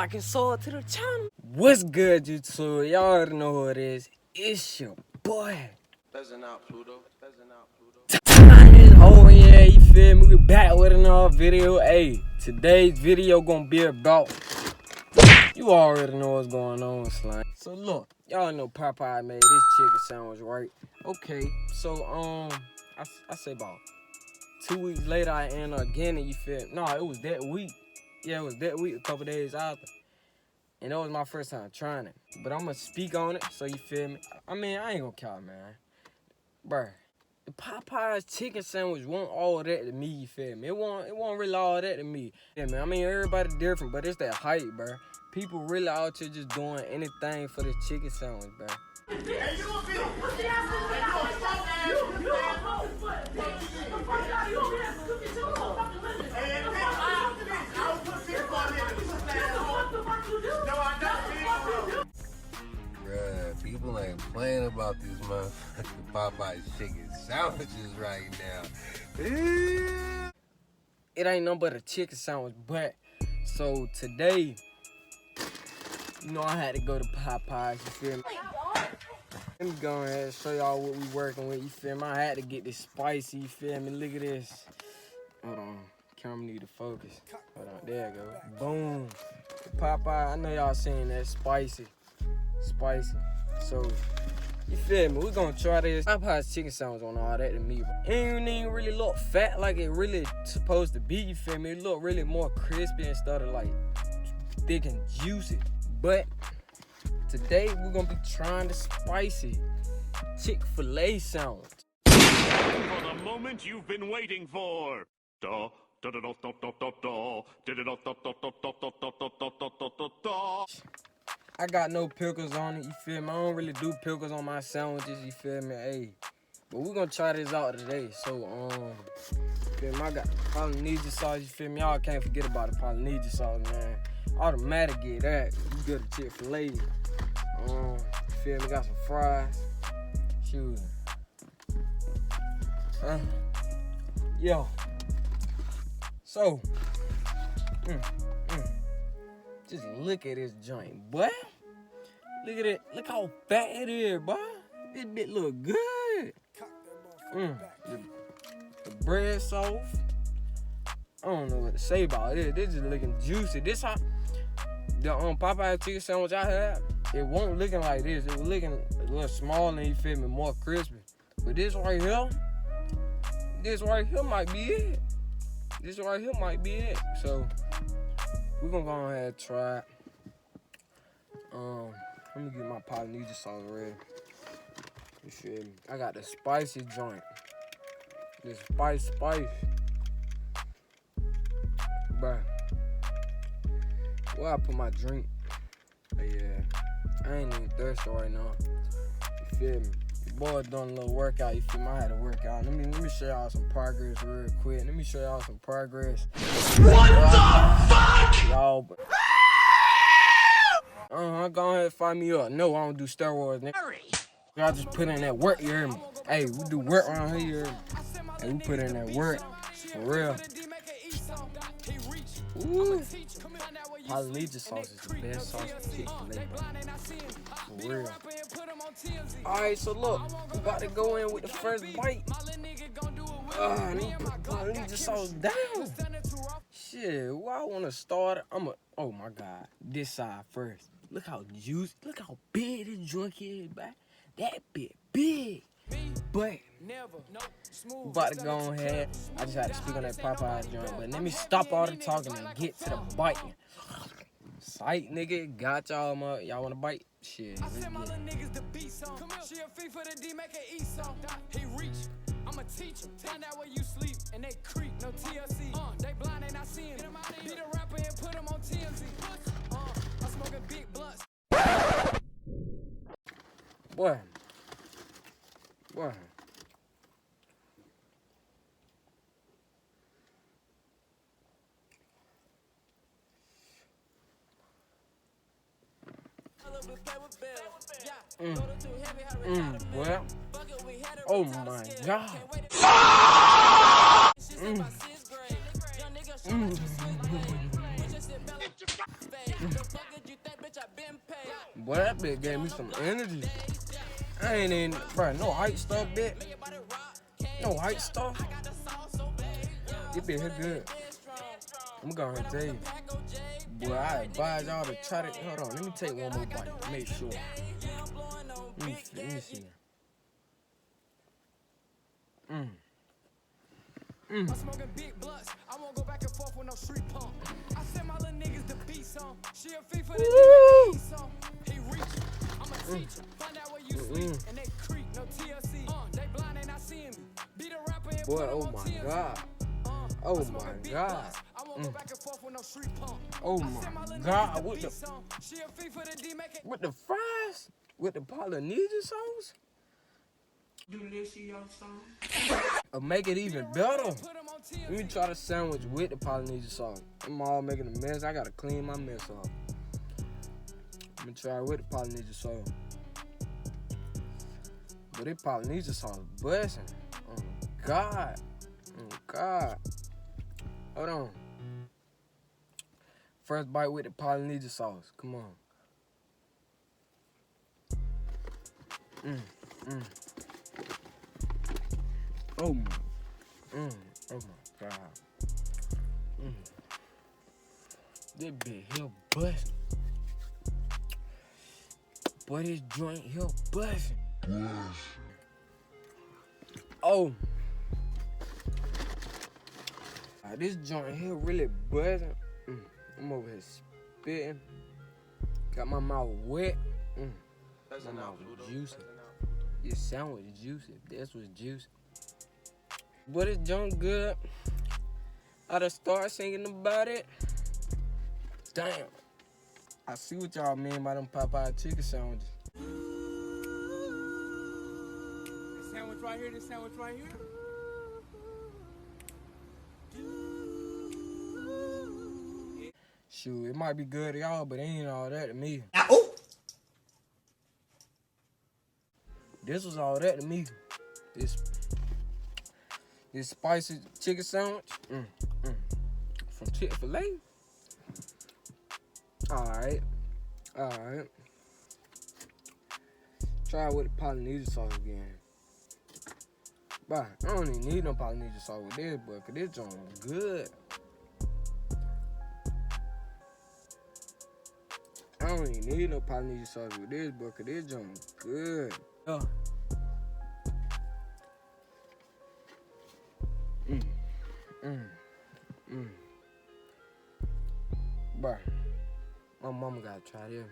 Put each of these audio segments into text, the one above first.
like and sub to the channel. What's good, YouTube? Y'all already know who it is. It's your boy. Peasant out, Pluto. Peasant out, Pluto. Oh yeah, you feel me? We back with another video. Hey, today's video gonna be about. You already know what's going on, slime. So look, y'all know Popeyes made this chicken sandwich, right? Okay, so I say about 2 weeks later I end up getting it, you feel me? No, it was that week. Yeah, it was that week, a couple days after. And that was my first time trying it. But I'm gonna speak on it, so you feel me? I mean, I ain't gonna count, man. Bruh, the Popeyes chicken sandwich wasn't all that to me, you feel me? It wasn't really all that to me. Yeah, man, I mean, everybody different, but it's that hype, bruh. People really out here just doing anything for this chicken sandwich, bruh. Hey, you gonna be Bruh, people ain't playing about these motherfucking Popeyes chicken sandwiches right now. It ain't nothing but a chicken sandwich, but so today, you know, I had to go to Popeyes, you feel me? Let me go ahead and show y'all what we working with, you feel me? I had to get this spicy, you feel me? Look at this. Hold on, camera need to focus. Hold on, there you go. Boom. Popeye, I know y'all seen that spicy. So, you feel me? We gonna try this. Popeye's chicken sandwich on all that to me, but it ain't even really look fat like it really supposed to be, you feel me? It look really more crispy instead of like thick and juicy. But today we're gonna be trying the spicy Chick-fil-A sandwich. For the moment you've been waiting for. I got no pickles on it, you feel me? I don't really do pickles on my sandwiches, you feel me? Hey, but we're gonna try this out today. So, you feel me? I got Polynesian sauce, you feel me? Y'all can't forget about the Polynesian sauce, man. Automatic get that. You good to Chick-fil-A. You feel me? Got some fries. Shoot. Yo. So, just look at this joint, boy. Look at it. Look how fat it is, boy. This bit look good. The bread soft. I don't know what to say about it. This is looking juicy. This how the Popeye chicken sandwich I had, it won't looking like this. It was looking a little smaller and, you feel me, more crispy. But this right here might be it. This right here might be it. So we're gonna go ahead and try it. Let me get my Polynesian sauce ready. You feel me? I got the spicy joint. The spice. Bruh. Where I put my drink? Oh, yeah. I ain't even thirsty right now. You feel me? Your boy done a little workout. You feel me? I had to work out. Let me show y'all some progress real quick. Let me show y'all some progress. What the fuck? Y'all. Go ahead and fire me up. No, I don't do steroids, nigga. Y'all just put in that work, you hear me? Hey, we do work around here, you hear me? Hey, we put in that work. For real. Ooh. Polynesian sauce is the best sauce for Chick-fil-A. For real. Alright, so look. We about to go in with the first bite. Let me put Polynesian sauce down. Shit, where I want to start, oh my God. This side first. Look how juicy, look how big this joint is, man. That bit big. But, about to go ahead. I just had to speak on that Popeyes joint, but let me stop all the talking and get to the biting. Sight, nigga, got y'all, y'all want to bite? Shit, let's get it. I'ma teach them, find out where you sleep, and they creep, no TLC. They blind, they not seeing them. Be the rapper and put them on TMZ. I'm smoking big blunts. Boy. Well, oh my God. Boy, that bitch gave me some energy. I ain't in, bro, no hype stuff, bitch. No hype stuff. This bitch hit good. I'm gonna tell you. Boy, I advise y'all to try to, hold on, let me take one more bite, make sure. Let me see. I'm smoking big blunts. I won't go back and forth with no street pump. I send my little niggas the beat song. She a fee for the D song. He reach. I'm a teacher. Find out where you sleep. And they creep. No TLC. They blind, they not seeing me. Be the rapper and boy, put 'em oh on my TLC. God. Oh my God. I won't go back and forth with no street pump. Oh my God. With the, She a fee for the D, make it. with the fries? With the Polynesian sauce? Or make it even better. Put 'em on TLC. Let me try the sandwich with the Polynesian sauce. I'm all making a mess. I gotta clean my mess up. I'm gonna try it with the Polynesian sauce. But this Polynesian sauce busting. Oh God. Oh God. Hold on. First bite with the Polynesian sauce. Come on. Oh my. Oh my God. This bitch here busting. Boy, this joint here busting. Oh. This joint here really buzzing. I'm over here spitting. Got my mouth wet. My mouth juicy. This sandwich juicy. This was juicy. But it's joint good. I done start singing about it. Damn. I see what y'all mean by them Popeyes chicken sandwiches. This sandwich right here, this sandwich right here. Shoot, it might be good to y'all, but it ain't all that to me. This was all that to me. This spicy chicken sandwich from Chick-fil-A. Alright. Try it with the Polynesian sauce again. But I don't even need no Polynesian sauce with this, but cause this joint was good. I don't even need no Polynesian sauce with this, but cause this joint was good. Bruh, my mama gotta try this.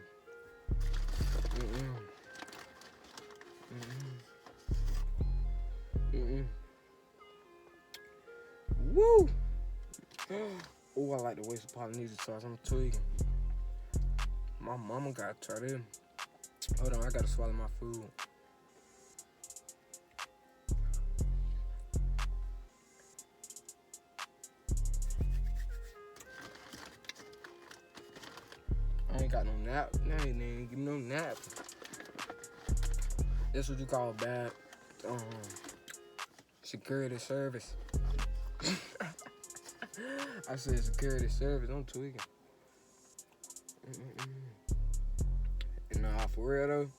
Woo! Oh, I like the waste of Polynesian sauce. I'm tweaking. My mama gotta try this. Hold on, I gotta swallow my food. I ain't got no nap. Nah, they ain't give me no nap. That's what you call bad security service. I said security service. I'm tweaking. Nah, for real though,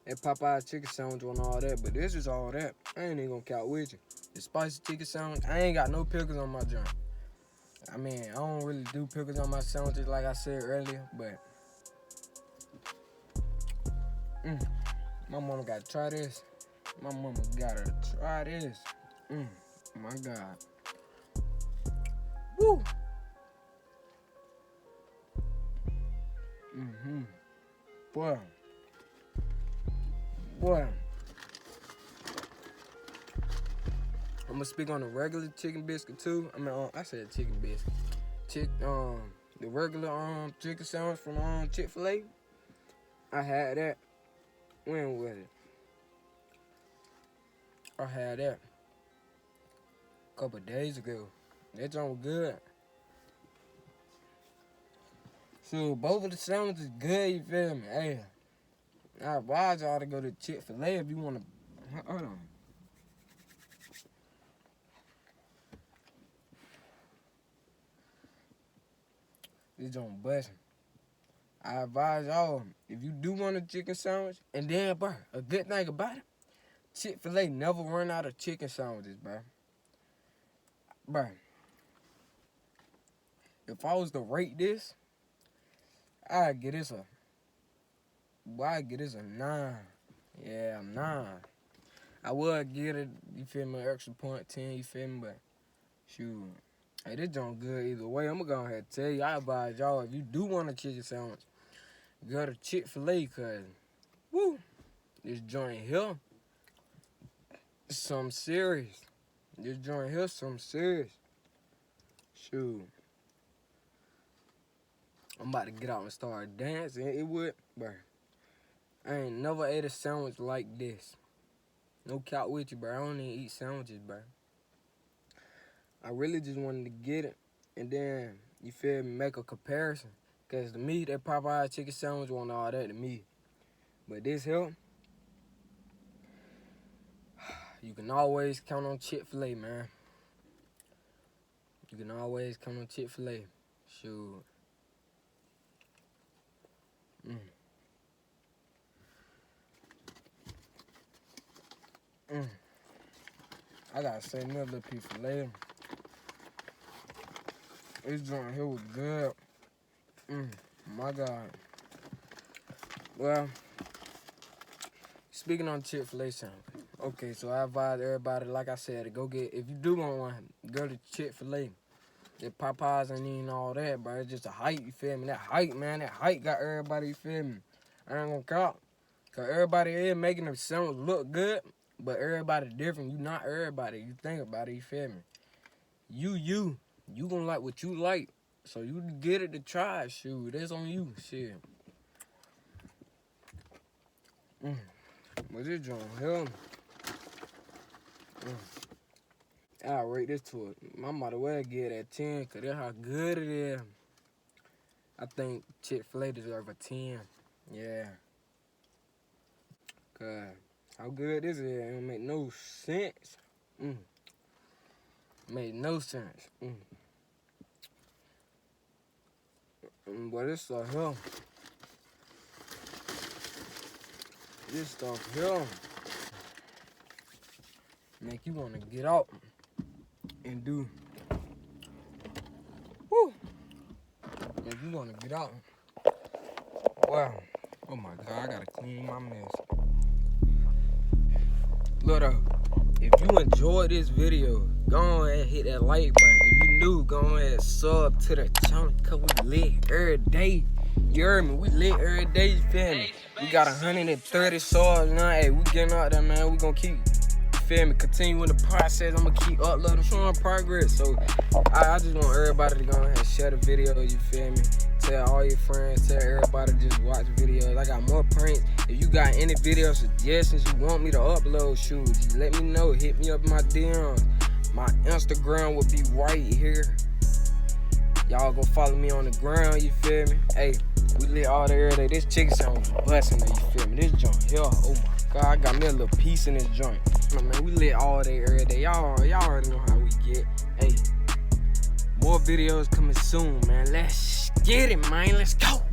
that Popeyes chicken sandwich and all that, but this is all that. I ain't even gonna count with you. The spicy chicken sandwich, I ain't got no pickles on my joint. I mean, I don't really do pickles on my sandwiches like I said earlier, but my mama gotta try this. My mama gotta try this. My God. Woo! Boy. I'm gonna speak on the regular chicken biscuit too. I mean, I said chicken biscuit. The regular chicken sandwich from Chick-fil-A. I had that. When was it? I had that a couple of days ago. That joint was good. So both of the sandwiches good, you feel me? Hey, I advise y'all to go to Chick-fil-A if you wanna. Hold on. This joint busting. I advise y'all, if you do want a chicken sandwich, and then, bro, a good thing about it, Chick-fil-A never run out of chicken sandwiches, bro. Bro, if I was to rate this, I'd give this a 9. Yeah, 9. I would give it, you feel me, an extra point 10, you feel me, but shoot. Hey, this joint good either way. I'm gonna go ahead and tell you, I advise y'all, if you do want a chicken sandwich, go to Chick-fil-A, cause, woo, this joint here, is something serious. This joint here, something serious. Shoot. I'm about to get out and start dancing. It would, bro. I ain't never ate a sandwich like this. No cap with you, bro. I don't even eat sandwiches, bro. I really just wanted to get it and then, you feel me, make a comparison. Because to me, that Popeyes chicken sandwich wasn't all that to me. But this here, you can always count on Chick-fil-A, man. You can always count on Chick-fil-A. Shoot. I gotta say another little piece for later. This joint here was good. My God. Well, speaking on Chick-fil-A sandwich. Okay, so I advise everybody, like I said, to go get, if you do want one, go to Chick-fil-A. The Popeyes ain't even all that, bro. It's just a hype, you feel me? That hype, man, that hype got everybody, you feel me? I ain't gonna cop. Cause everybody is making the sandwich look good, but everybody different. You not everybody. You think about it, you feel me? You gonna like what you like. So you get it to try it, shoot. That's on you, shit. But this joint here, I'll rate this to it. I might as well get it at 10, cause that's how good it is. I think Chick-fil-A deserve a 10. Yeah. Cause how good this is, it don't make no sense. Made no sense. But this stuff here, make you wanna get out and do. Woo! Make you wanna get out. Wow. Oh my God, I gotta clean my mess. Look up, if you enjoyed this video, go ahead and hit that like button. If you new, go ahead and sub to the channel, cause we lit every day. You heard me, we lit every day, you feel me? We got 130 subs now, hey, we getting out there, man. We gonna keep, you feel me, continue with the process. I'm gonna keep uploading, showing progress. So, I just want everybody to go ahead and share the video, you feel me? Tell all your friends, tell everybody to just watch videos. I got more pranks. If you got any video suggestions you want me to upload, shoot, just let me know. Hit me up in my DMs. My Instagram will be right here. Y'all go follow me on the ground, you feel me? Hey, we lit all day every day. This chicken sandwich was busting, you feel me? This joint here, oh my God, I got me a little piece in this joint. Man, we lit all day every day. Y'all already know how we get. Hey, more videos coming soon, man. Let's get it, man. Let's go.